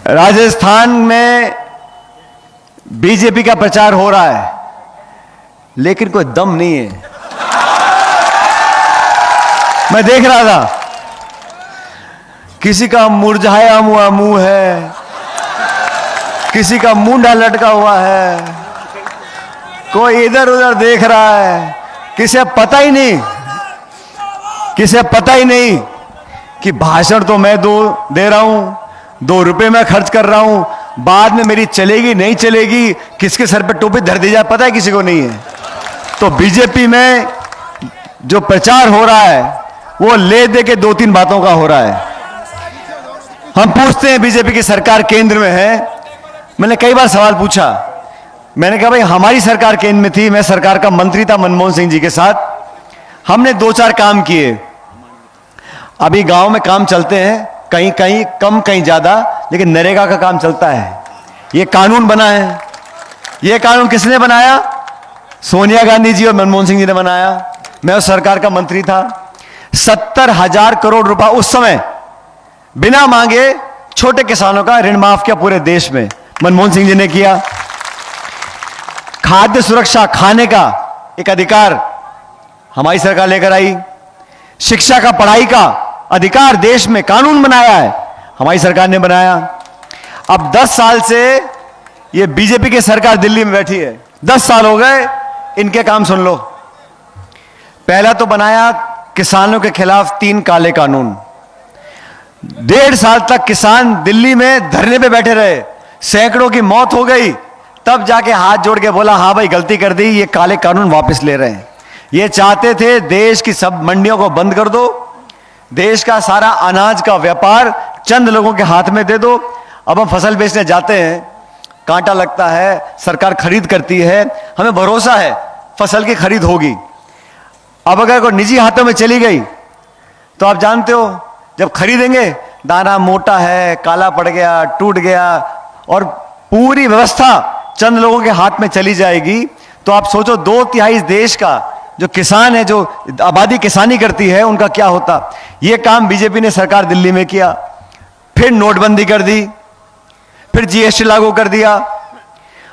राजस्थान में बीजेपी का प्रचार हो रहा है, लेकिन कोई दम नहीं है। मैं देख रहा था, किसी का मुरझाया हुआ मुंह है, किसी का मुंडा लटका हुआ है, कोई इधर उधर देख रहा है। किसे पता ही नहीं कि भाषण तो मैं दे रहा हूं, 2 रुपए मैं खर्च कर रहा हूं, बाद में मेरी चलेगी नहीं चलेगी, किसके सर पे टोपी धर दी जाए, पता है किसी को नहीं है। तो बीजेपी में जो प्रचार हो रहा है वो ले दे के 2-3 बातों का हो रहा है। हम पूछते हैं, बीजेपी की सरकार केंद्र में है। मैंने कई बार सवाल पूछा, मैंने कहा भाई हमारी सरकार केंद्र में थी, मैं सरकार का मंत्री था मनमोहन सिंह जी के साथ, हमने 2-4 काम किए। अभी गांव में काम चलते हैं, कहीं कहीं कम कहीं ज्यादा, लेकिन नरेगा का काम चलता है। ये कानून बना है, ये कानून किसने बनाया? सोनिया गांधी जी और मनमोहन सिंह जी ने बनाया। मैं उस सरकार का मंत्री था। 70,000 करोड़ रुपया उस समय बिना मांगे छोटे किसानों का ऋण माफ किया पूरे देश में, मनमोहन सिंह जी ने किया। खाद्य सुरक्षा, खाने का एक अधिकार हमारी सरकार लेकर आई। शिक्षा का, पढ़ाई का अधिकार देश में कानून बनाया है, हमारी सरकार ने बनाया। अब 10 साल से ये बीजेपी की सरकार दिल्ली में बैठी है, 10 साल हो गए। इनके काम सुन लो। पहला तो बनाया किसानों के खिलाफ 3 काले कानून। 1.5 साल तक किसान दिल्ली में धरने पे बैठे रहे, सैकड़ों की मौत हो गई, तब जाके हाथ जोड़ के बोला हाँ भाई गलती कर दी, ये काले कानून वापस ले रहे हैं। ये चाहते थे देश की सब मंडियों को बंद कर दो, देश का सारा अनाज का व्यापार चंद लोगों के हाथ में दे दो। अब हम फसल बेचने जाते हैं, कांटा लगता है, सरकार खरीद करती है, हमें भरोसा है फसल की खरीद होगी। अब अगर कोई निजी हाथों में चली गई तो आप जानते हो, जब खरीदेंगे दाना मोटा है, काला पड़ गया, टूट गया, और पूरी व्यवस्था चंद लोगों के हाथ में चली जाएगी, तो आप सोचो 2/3 देश का जो किसान है, जो आबादी किसानी करती है, उनका क्या होता। यह काम बीजेपी ने सरकार दिल्ली में किया। फिर नोटबंदी कर दी, फिर जीएसटी लागू कर दिया,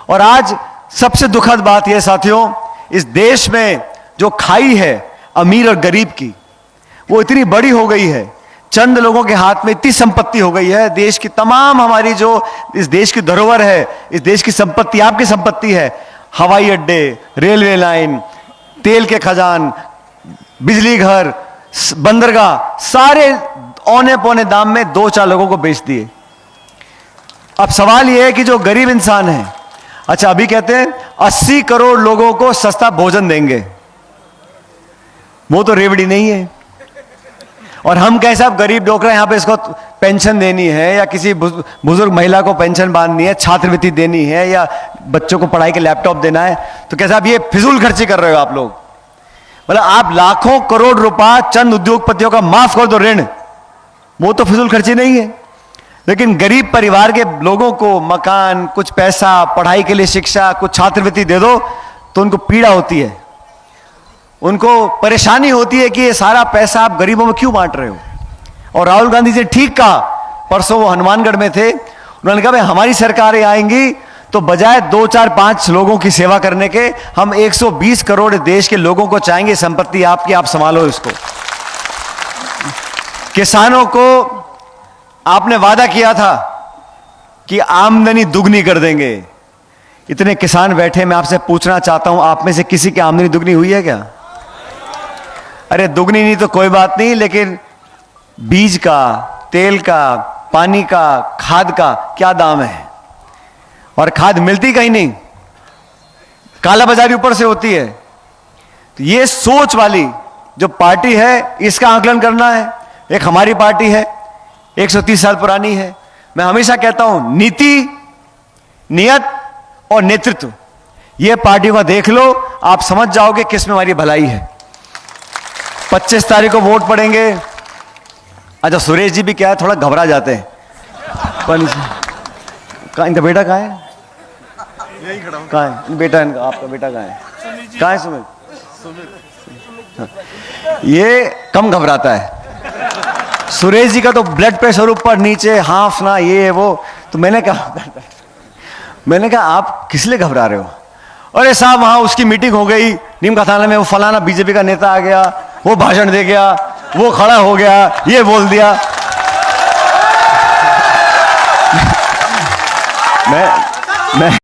और आज सबसे दुखद बात यह साथियों, इस देश में जो खाई है अमीर और गरीब की, वो इतनी बड़ी हो गई है, चंद लोगों के हाथ में इतनी संपत्ति हो गई है। देश की तमाम, हमारी जो इस देश की धरोहर है, इस देश की संपत्ति आपकी संपत्ति है। हवाई अड्डे, रेलवे लाइन, तेल के खजान, बिजली घर, बंदरगाह, सारे औने पौने दाम में 2-4 लोगों को बेच दिए। अब सवाल यह है कि जो गरीब इंसान है, अच्छा अभी कहते हैं 80 करोड़ लोगों को सस्ता भोजन देंगे, वो तो रेवड़ी नहीं है। और हम कैसे, अब गरीब डोकरा यहां पे इसको पेंशन देनी है, या किसी बुजुर्ग महिला को पेंशन बांधनी है, छात्रवृत्ति देनी है, या बच्चों को पढ़ाई के लैपटॉप देना है, तो कैसे आप ये फिजूल खर्ची कर रहे हो आप लोग। मतलब आप लाखों करोड़ रुपया चंद उद्योगपतियों का माफ कर दो ऋण, वो तो फिजूल खर्ची नहीं है। लेकिन गरीब परिवार के लोगों को मकान, कुछ पैसा, पढ़ाई के लिए शिक्षा, कुछ छात्रवृत्ति दे दो, तो उनको पीड़ा होती है, उनको परेशानी होती है कि ये सारा पैसा आप गरीबों में क्यों बांट रहे हो। और राहुल गांधी जी ठीक कहा, परसों वो हनुमानगढ़ में थे, उन्होंने कहा भाई हमारी सरकारें आएंगी तो बजाय 2-4-5 लोगों की सेवा करने के, हम 120 करोड़ देश के लोगों को चाहेंगे, संपत्ति आपकी, आप संभालो इसको। किसानों को आपने वादा किया था कि आमदनी दुगनी कर देंगे। इतने किसान बैठे, मैं आपसे पूछना चाहता हूं, आप में से किसी की आमदनी दुगनी हुई है क्या? अरे दुगनी नहीं तो कोई बात नहीं, लेकिन बीज का, तेल का, पानी का, खाद का क्या दाम है, और खाद मिलती कहीं नहीं, काला बाजारी ऊपर से होती है। तो ये सोच वाली जो पार्टी है, इसका आकलन करना है। एक हमारी पार्टी है, 130 साल पुरानी है। मैं हमेशा कहता हूं, नीति, नियत और नेतृत्व, ये पार्टियों का देख लो, आप समझ जाओगे किस में हमारी भलाई है। 25 तारीख को वोट पड़ेंगे। अच्छा सुरेश जी भी क्या है, थोड़ा घबरा जाते हैं। कहाँ इनका बेटा कहाँ है? यही खड़ा हूं। कहाँ है बेटा इनका? आपका बेटा कहाँ है? कहाँ है सुमित? ये कम घबराता है। सुरेश जी का तो ब्लड प्रेशर ऊपर नीचे, हाफना, ये वो, तो मैंने कहा आप किस लिए घबरा रहे हो? अरे साहब वहां उसकी मीटिंग हो गई नीम का थाना में, वो फलाना बीजेपी का नेता आ गया, वो भाषण दे गया, वो खड़ा हो गया, ये बोल दिया। मैं